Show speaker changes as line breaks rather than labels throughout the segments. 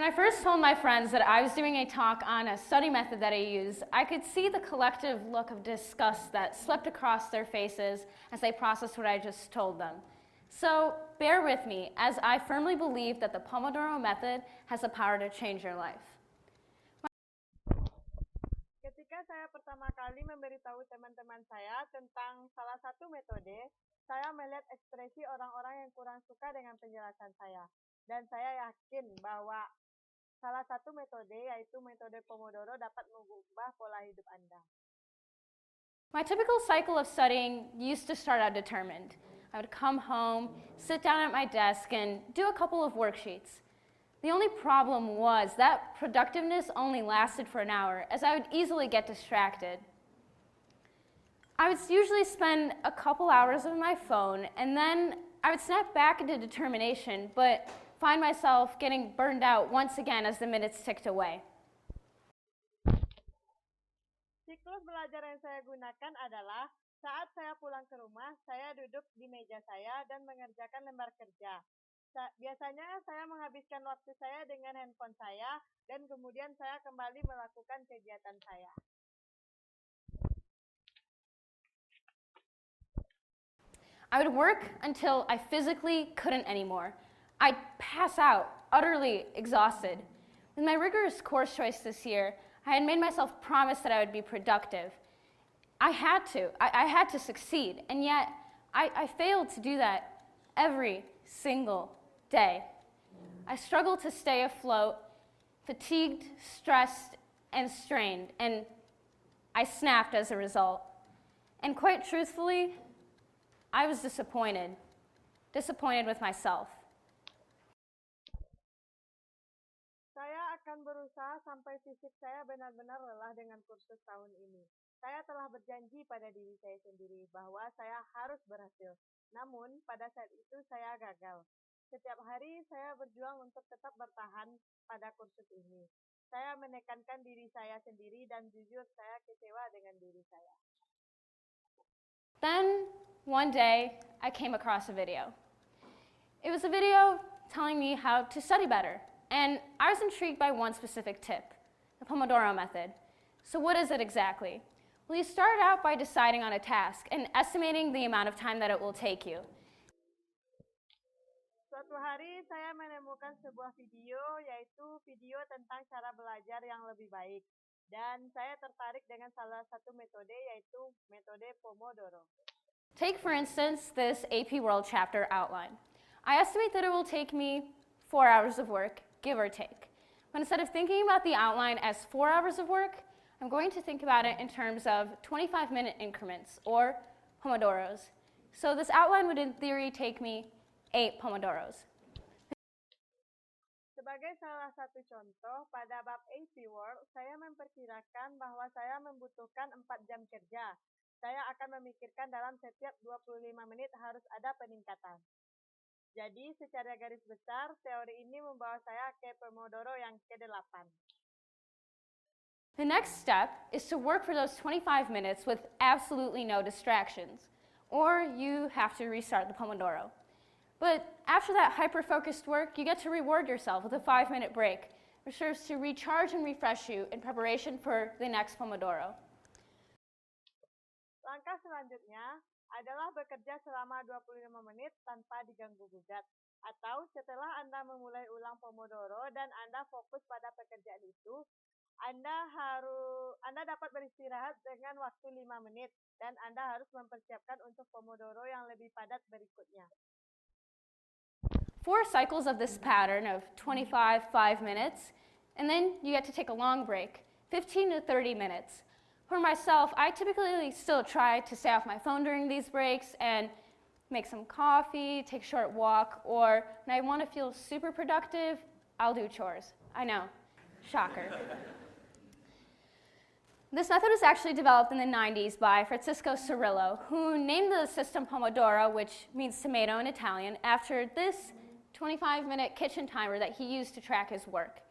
I first told my friends that I was doing a talk on a study method that I use, I could see the collective look of disgust that swept across their faces as they processed what I just told them. So bear with me, as I firmly believe that the Pomodoro method has the power to change your life.
Ketika saya pertama kali memberitahu teman-teman saya tentang salah satu metode, saya melihat ekspresi orang-orang yang kurang suka dengan penjelasan saya. Dan saya yakin bahwa salah satu metode, yaitu metode Pomodoro, dapat mengubah pola hidup Anda.
My typical cycle of studying used to start out determined. I would come home, sit down at my desk, and do a couple of worksheets. The only problem was that productiveness only lasted for an hour, as I would easily get distracted. I would usually spend a couple hours on my phone, and then I would snap back into determination, but find myself getting burned out once again as the minutes ticked away.
Siklus belajar yang saya gunakan adalah saat saya pulang ke rumah, saya duduk di meja saya dan mengerjakan lembar kerja. Biasanya saya menghabiskan waktu saya dengan handphone saya dan kemudian saya kembali melakukan kegiatan saya.
I would work until I physically couldn't anymore. I'd pass out, utterly exhausted. With my rigorous course choice this year, I had made myself promise that I would be productive. I had to succeed, and yet I failed to do that every single day. I struggled to stay afloat, fatigued, stressed, and strained, and I snapped as a result. And quite truthfully, I was disappointed with myself.
Saya akan berusaha sampai fisik saya benar-benar lelah dengan kursus tahun ini. Saya telah berjanji pada diri saya sendiri bahwa saya harus berhasil. Namun, pada saat itu saya gagal. Setiap hari saya berjuang untuk tetap bertahan pada kursus ini. Saya menekankan diri saya sendiri dan jujur saya kecewa dengan diri saya.
Then, one day, I came across a video. It was a video telling me how to study better. And I was intrigued by one specific tip, the Pomodoro method. So what is it exactly? Well, you start out by deciding on a task and estimating the amount of time that it will take you.
Suatu hari saya menemukan sebuah video, yaitu video tentang cara belajar yang lebih baik. Dan saya tertarik dengan salah satu metode, yaitu metode Pomodoro.
Take, for instance, this AP World chapter outline. I estimate that it will take me 4 hours of work, give or take. But instead of thinking about the outline as 4 hours of work, I'm going to think about it in terms of 25-minute increments, or Pomodoros. So this outline would in theory take me 8 Pomodoros.
Sebagai salah satu contoh, pada bab AP World, saya memperkirakan bahwa saya membutuhkan 4 jam kerja. Saya akan memikirkan dalam setiap 25 menit harus ada peningkatan. Jadi, secara garis besar, teori ini membawa saya ke Pomodoro yang ke-8.
The next step is to work for those 25 minutes with absolutely no distractions, or you have to restart the Pomodoro. But after that hyper-focused work, you get to reward yourself with a 5-minute break, which serves to recharge and refresh you in preparation for the next Pomodoro.
Langkah selanjutnya adalah bekerja selama 25 menit tanpa diganggu-gugat. Atau setelah Anda memulai ulang Pomodoro dan Anda fokus pada pekerjaan itu, Anda dapat beristirahat dengan waktu 5 menit dan Anda harus mempersiapkan untuk Pomodoro yang lebih padat berikutnya.
4 cycles of this pattern of 25, 5 minutes, and then you get to take a long break, 15 to 30 minutes. For myself, I typically still try to stay off my phone during these breaks and make some coffee, take a short walk, or when I want to feel super productive, I'll do chores. I know, shocker. This method was actually developed in the 90s by Francisco Cirillo, who named the system Pomodoro, which means tomato in Italian, after this 25-minute kitchen timer that he used to track his work.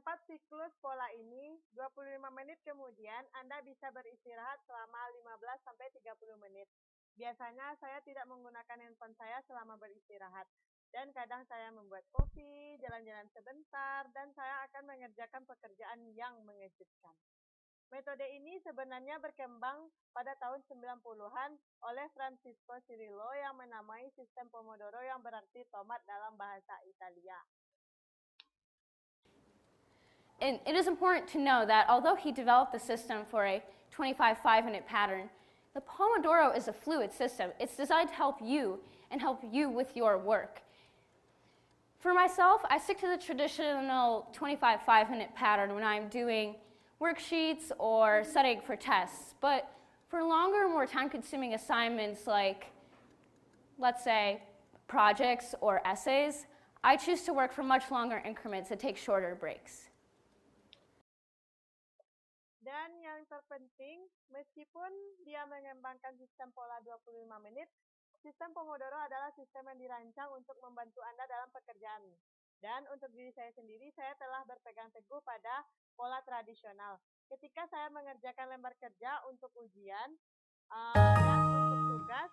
4 siklus pola ini, 25 menit kemudian Anda bisa beristirahat selama 15-30 menit. Biasanya saya tidak menggunakan handphone saya selama beristirahat. Dan kadang saya membuat kopi, jalan-jalan sebentar, dan saya akan mengerjakan pekerjaan yang mengejutkan. Metode ini sebenarnya berkembang pada tahun 90-an oleh Francisco Cirillo yang menamai sistem Pomodoro yang berarti tomat dalam bahasa Italia.
And it is important to know that although he developed the system for a 25 5-minute pattern, the Pomodoro is a fluid system. It's designed to help you and help you with your work. For myself, I stick to the traditional 25 5-minute pattern when I'm doing worksheets or studying for tests. But for longer, more time-consuming assignments like, let's say, projects or essays, I choose to work for much longer increments and take shorter breaks.
Dan yang terpenting, meskipun dia mengembangkan sistem pola 25 menit, sistem Pomodoro adalah sistem yang dirancang untuk membantu Anda dalam pekerjaan. Dan untuk diri saya sendiri, saya telah berpegang teguh pada pola tradisional. Ketika saya mengerjakan lembar kerja untuk ujian dan untuk tugas,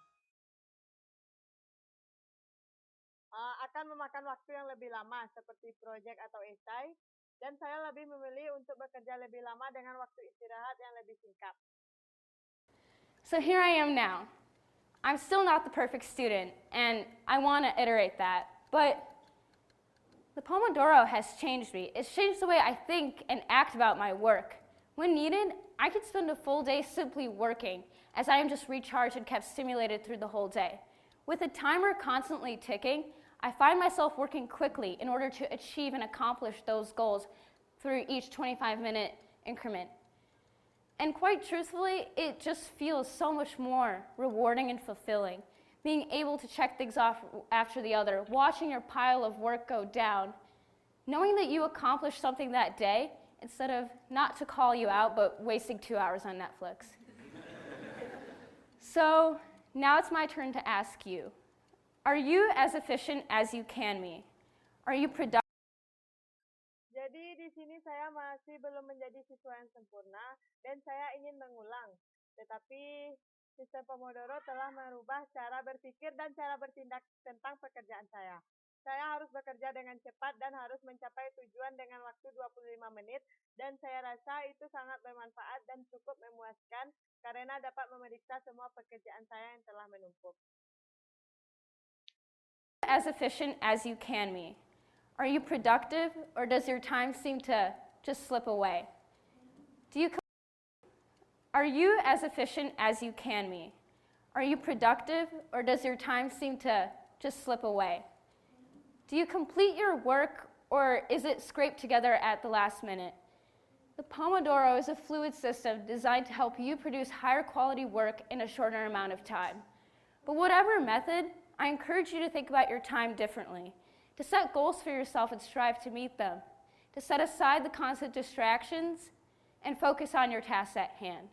akan memakan waktu yang lebih lama seperti proyek atau esai, dan saya lebih memilih untuk bekerja lebih lama dengan waktu istirahat yang lebih singkat.
So here I am now. I'm still not the perfect student, and I want to iterate that, but the Pomodoro has changed me. It's changed the way I think and act about my work. When needed, I could spend a full day simply working, as I am just recharged and kept stimulated through the whole day. With a timer constantly ticking, I find myself working quickly in order to achieve and accomplish those goals through each 25-minute increment. And quite truthfully, it just feels so much more rewarding and fulfilling. Being able to check things off after the other, watching your pile of work go down, knowing that you accomplished something that day instead of, not to call you out, but wasting 2 hours on Netflix. So now it's my turn to ask you, are you as efficient as you can be? Are you productive?
Jadi di sini saya masih belum menjadi siswa yang sempurna dan saya ingin mengulang. Tetapi sistem Pomodoro telah merubah cara berpikir dan cara bertindak tentang pekerjaan saya. Saya harus bekerja dengan cepat dan harus mencapai tujuan dengan waktu 25 menit dan saya rasa itu sangat bermanfaat dan cukup memuaskan karena dapat memeriksa semua pekerjaan saya yang telah menumpuk.
As efficient as you can be? Are you productive, or does your time seem to just slip away? Are you as efficient as you can be? Are you productive, or does your time seem to just slip away? Do you complete your work, or is it scraped together at the last minute? The Pomodoro is a fluid system designed to help you produce higher quality work in a shorter amount of time. But whatever method, I encourage you to think about your time differently, to set goals for yourself and strive to meet them, to set aside the constant distractions and focus on your tasks at hand.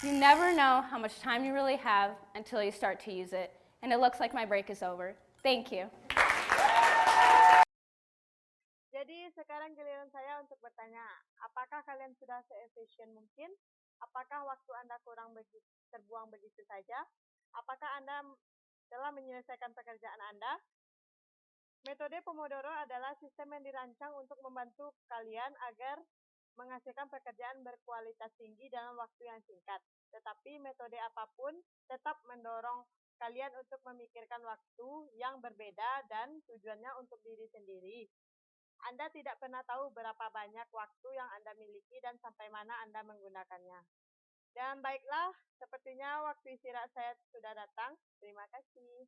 You never know how much time you really have until you start to use it, and it looks like my break is over. Thank you.
Jadi sekarang giliran saya untuk bertanya, apakah kalian sudah se-efisien mungkin? Apakah waktu Anda terbuang begitu saja? Apakah Anda telah menyelesaikan pekerjaan Anda? Metode Pomodoro adalah sistem yang dirancang untuk membantu kalian agar menghasilkan pekerjaan berkualitas tinggi dalam waktu yang singkat. Tetapi metode apapun tetap mendorong kalian untuk memikirkan waktu yang berbeda dan tujuannya untuk diri sendiri. Anda tidak pernah tahu berapa banyak waktu yang Anda miliki dan sampai mana Anda menggunakannya. Dan baiklah, sepertinya waktu istirahat saya sudah datang. Terima kasih.